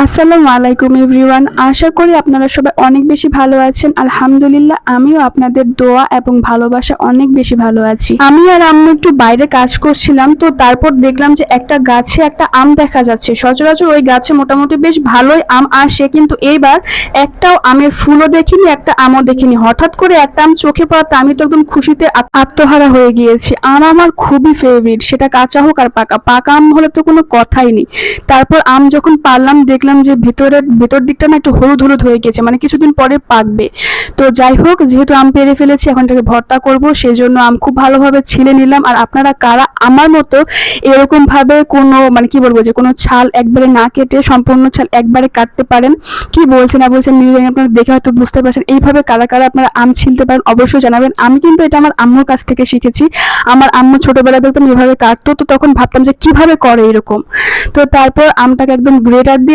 আসসালামু আলাইকুম এভরিওয়ান। আশা করি আপনারা সবাই অনেক বেশি ভালো আছেন। আলহামদুলিল্লাহ, আমিও আপনাদের দোয়া এবং ভালোবাসা অনেক বেশি ভালো আছি। আমি আর আম্মু একটু বাইরে কাজ করছিলাম, তো তারপর দেখলাম যে একটা গাছে একটা আম দেখা যাচ্ছে। সচরাচর ওই গাছে মোটামুটি বেশ ভালোই আম আসে, কিন্তু এইবার একটাও আমের ফুলও দেখিনি, একটা আমও দেখিনি। হঠাৎ করে একটা আম চোখে পড়াতে আমি তো একদম খুশিতে আত্মহারা হয়ে গিয়েছি। আম আমার খুবই ফেভারিট, সেটা কাঁচা হোক আর পাকা। পাকা আম হলে তো কোনো কথাই নেই। তারপর আম যখন পারলাম দেখলাম যে ভেতর দিকটা না একটু হলুদ হলুদ হয়ে গেছে, মানে কিছুদিন পরে পাকবে। তো যাই হোক, যেহেতু আম পেরে ফেলেছি, এখন এটাকে ভর্তা করব, সেজন্য আম খুব ভালোভাবে ছিলে নিলাম। আর আপনারা কারা আমার মতো এরকম ভাবে কোনো মানে কি বলবো যে কোনো ছাল একবারে না কেটে সম্পূর্ণ ছাল একবারে কাটতে পারেন? কি বলছেন না বলছেন নিজে আপনারা দেখে হয়তো বুঝতে পারছেন। এইভাবে কারা কারা আপনারা আম ছিলতে পারেন অবশ্যই জানাবেন। আমি কিন্তু এটা আমার আম্মুর কাছ থেকে শিখেছি। আমার আম্মু ছোটবেলায় দেখতাম এভাবে কাটতো, তো তখন ভাবতাম যে কিভাবে করে এরকম। তো তারপর আমটাকে একদম গ্রেটার দিয়ে